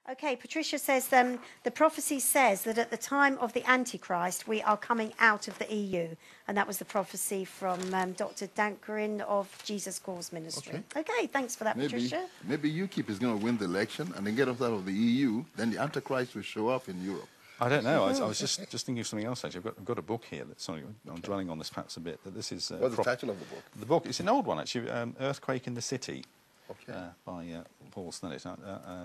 Okay, Patricia says the prophecy says that at the time of the Antichrist, we are coming out of the EU. And that was the prophecy from Dr. Dankerin of Jesus Calls Ministry. Okay, thanks for that, Patricia. Maybe Ukip is going to win the election and then get us out of the EU. Then the Antichrist will show up in Europe. I don't know. I was just thinking of something else, actually. I've got a book here. I'm dwelling on this perhaps a bit. That this is. What's the title of the book? The book, it's an old one, actually. Earthquake in the City. Okay. By Paul Snellit,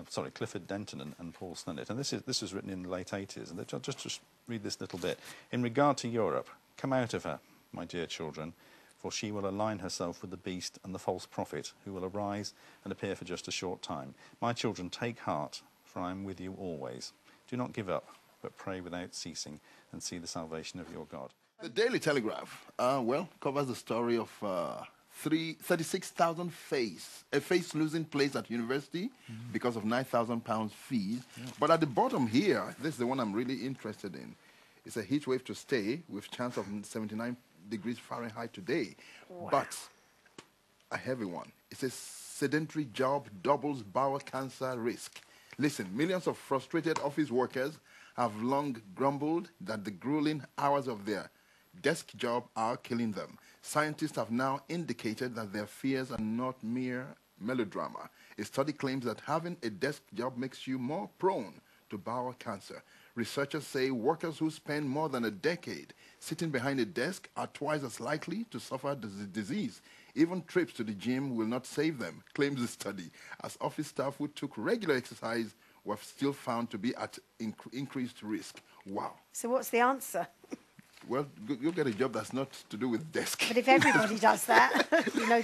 sorry, Clifford Denton and Paul Snellit. And this was written in the late 80s. And I'll just read this little bit. In regard to Europe, come out of her, my dear children, for she will align herself with the beast and the false prophet, who will arise and appear for just a short time. My children, take heart, for I am with you always. Do not give up, but pray without ceasing, and see the salvation of your God. The Daily Telegraph, covers the story of 36,000 face losing place at university because of £9,000 fees. Yeah. But at the bottom here, this is the one I'm really interested in. It's a heat wave to stay with chance of 79 degrees Fahrenheit today. Wow. But a heavy one. It's a sedentary job doubles bowel cancer risk. Listen, millions of frustrated office workers have long grumbled that the grueling hours of their desk job are killing them. Scientists have now indicated that their fears are not mere melodrama. A study claims that having a desk job makes you more prone to bowel cancer. Researchers say workers who spend more than a decade sitting behind a desk are twice as likely to suffer the disease. Even trips to the gym will not save them, claims the study, as office staff who took regular exercise were still found to be at increased risk. Wow. So what's the answer? Well, you'll get a job that's not to do with desk. But if everybody does that,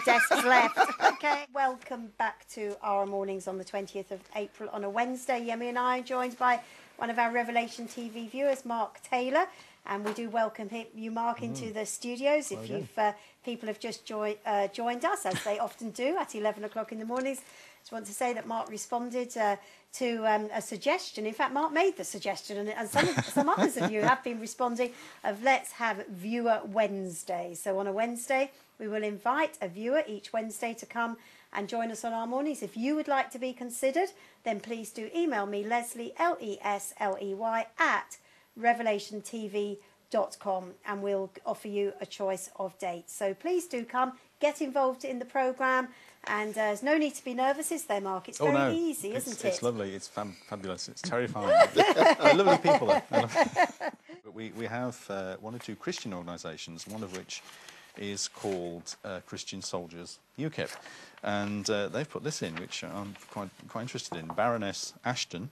desks left. Okay. Welcome back to our mornings on the 20th of April on a Wednesday. Yemi and I are joined by one of our Revelation TV viewers, Mark Taylor. And we do welcome you, Mark, into the studios. If people have just joined us, as they often do, at 11 o'clock in the mornings. Just want to say that Mark responded to a suggestion. In fact, Mark made the suggestion, and some others of you have been responding of let's have Viewer Wednesday. So on a Wednesday, we will invite a viewer each Wednesday to come and join us on our mornings. If you would like to be considered, then please do email me, Lesley, Lesley, at revelationtv.com, and we'll offer you a choice of dates. So please do come, get involved in the programme, and there's no need to be nervous, is there, Mark? It's very easy, isn't it? It's lovely, it's fabulous, it's terrifying. They're lovely people there. But we have one or two Christian organisations, one of which is called Christian Soldiers Ukip, and they've put this in, which I'm quite interested in. Baroness Ashton,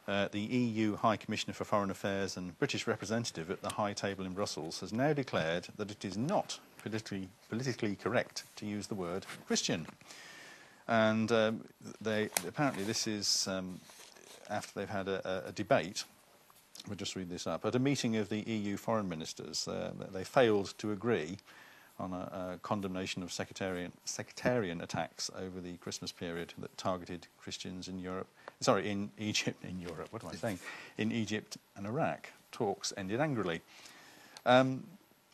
the EU High Commissioner for Foreign Affairs and British representative at the High Table in Brussels, has now declared that it is not politically correct to use the word Christian. And apparently this is after they've had a debate. We'll just read this up. At a meeting of the EU foreign ministers, they failed to agree on a condemnation of sectarian attacks over the Christmas period that targeted Christians in Europe. Sorry, in Egypt, in Europe, what am I saying? In Egypt and Iraq. Talks ended angrily.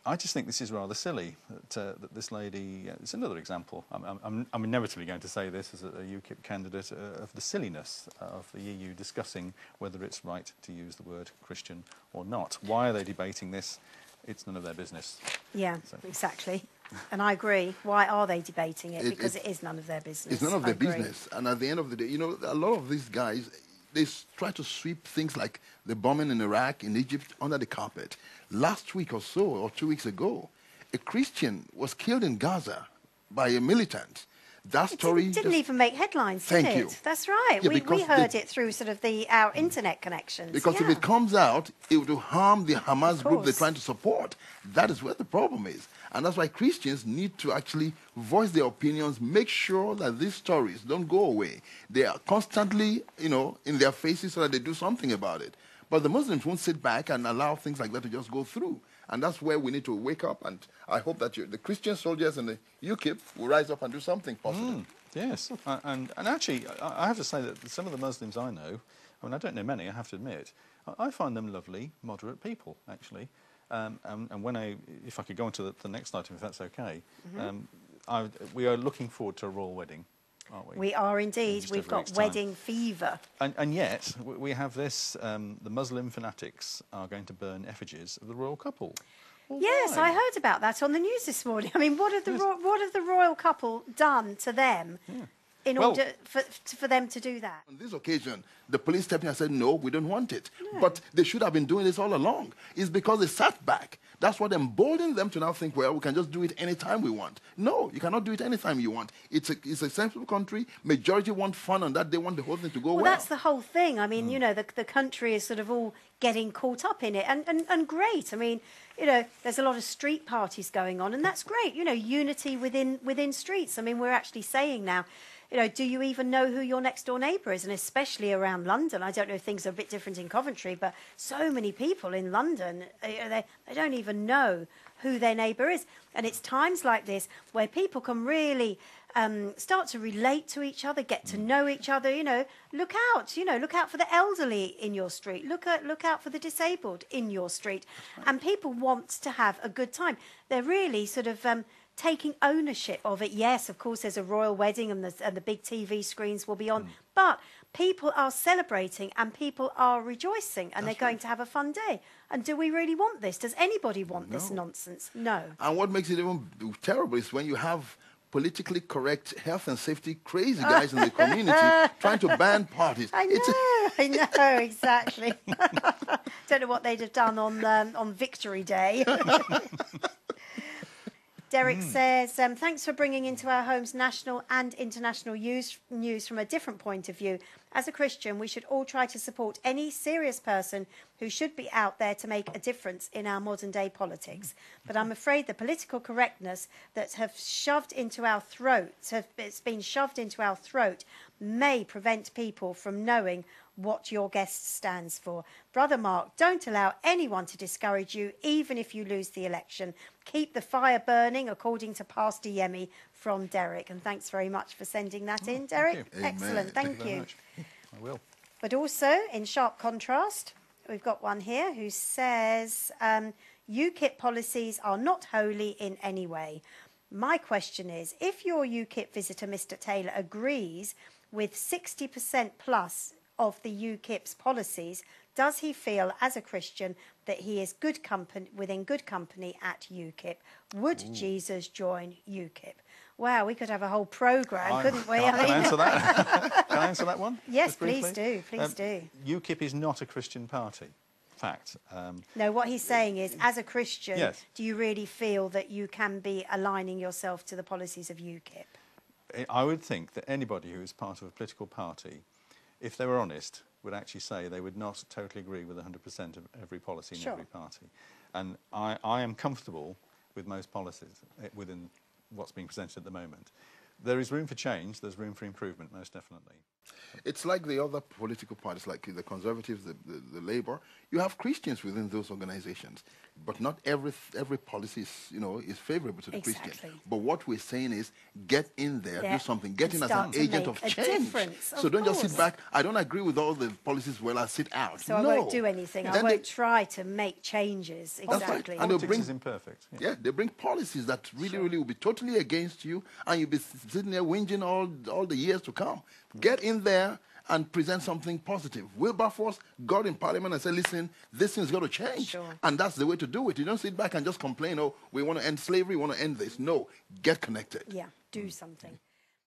I just think this is rather silly, that this lady, it's another example, I'm inevitably going to say this as a UKIP candidate, of the silliness of the EU discussing whether it's right to use the word Christian or not. Why are they debating this? It's none of their business. Yeah, exactly. And I agree. Why are they debating it? Because it is none of their business. It's none of their business. And at the end of the day, a lot of these guys, they try to sweep things like the bombing in Iraq, in Egypt, under the carpet. Last week or so, or 2 weeks ago, a Christian was killed in Gaza by a militant. That story didn't even make headlines, did it? Thank you. That's right. Yeah, we heard it through sort of our internet connections. Because if it comes out, it will harm the Hamas group they're trying to support. That is where the problem is. And that's why Christians need to actually voice their opinions, make sure that these stories don't go away. They are constantly, in their faces so that they do something about it. But the Muslims won't sit back and allow things like that to just go through. And that's where we need to wake up. And I hope that the Christian soldiers and the UKIP will rise up and do something positive. Yes. and actually, I have to say that some of the Muslims I know, I don't know many, I have to admit, I find them lovely, moderate people, actually. And if I could go on to the next item, if that's okay, we are looking forward to a royal wedding. aren't we? We are indeed. Just We've over a got week's time. wedding fever. And yet, we have this, the Muslim fanatics are going to burn effigies of the royal couple. Well, Yes, why? I heard about that on the news this morning. I mean, what have the royal couple done to them in Well- order for them to do that? On this occasion, the police stepped in and said, no, we don't want it. But they should have been doing this all along. It's because they sat back. That's what emboldened them to now think, well, we can just do it anytime we want. No, you cannot do it anytime you want. It's a sensible country. Majority want fun on that. They want the whole thing to go well. Well, that's the whole thing. I mean, you know, the country is sort of all getting caught up in it. And great. I mean, you know, there's a lot of street parties going on, and that's great. You know, unity within streets. I mean, we're actually saying now, you know, do you even know who your next door neighbour is? And especially around London. I don't know if things are a bit different in Coventry, but so many people in London, they don't even know who their neighbour is. And it's times like this where people can really start to relate to each other, get to know each other. You know, look out for the elderly in your street. Look out for the disabled in your street. And people want to have a good time. They're really sort of taking ownership of it. Yes, of course, there's a royal wedding and the big TV screens will be on, but people are celebrating and people are rejoicing and they're going to have a fun day. And do we really want this? Does anybody want this nonsense? No. And what makes it even terrible is when you have politically correct health and safety crazy guys in the community trying to ban parties. I know, exactly. Don't know what they'd have done on Victory Day. Derek says, thanks for bringing into our homes national and international news from a different point of view. As a Christian, we should all try to support any serious person who should be out there to make a difference in our modern day politics. But I'm afraid the political correctness that it's been shoved into our throat may prevent people from knowing what your guest stands for. Brother Mark, don't allow anyone to discourage you, even if you lose the election. Keep the fire burning, according to Pastor Yemi, from Derek. And thanks very much for sending that in, Derek. Thank you. Excellent, Amen. thank you. Very much. I will. But also, in sharp contrast, we've got one here who says, UKIP policies are not holy in any way. My question is, if your UKIP visitor, Mr. Taylor, agrees with 60% plus of the UKIP's policies, does he feel as a Christian that he is within good company at UKIP? Would Jesus join UKIP? Wow, we could have a whole programme, couldn't we? Can I answer that? Can I answer that one? Yes, just briefly? please do. UKIP is not a Christian party. Fact. No, what he's saying is, as a Christian, Yes. do you really feel that you can be aligning yourself to the policies of UKIP? I would think that anybody who is part of a political party, if they were honest, would actually say they would not totally agree with 100% of every policy in every party. And I am comfortable with most policies within what's being presented at the moment. There is room for change, there's room for improvement, most definitely. It's like the other political parties, like the Conservatives, the Labour. You have Christians within those organizations, but not every policy is favourable to the Exactly. Christian. But what we're saying is, get in there, do something, get in as start an to agent make of a change. difference, So of don't just course. sit back. I don't agree with all the policies. Well, I sit out. So no. I won't do anything. I Then won't try to make changes. That's Exactly. right. And they'll Politics bring- is imperfect. Yeah, they bring policies that really will be totally against you, and you'll be sitting there whinging all the years to come. Get in there and present something positive. Wilberforce got in Parliament and said, listen, this thing's got to change. Sure. And that's the way to do it. You don't sit back and just complain, oh, we want to end slavery, we want to end this. No, get connected. Yeah, do something.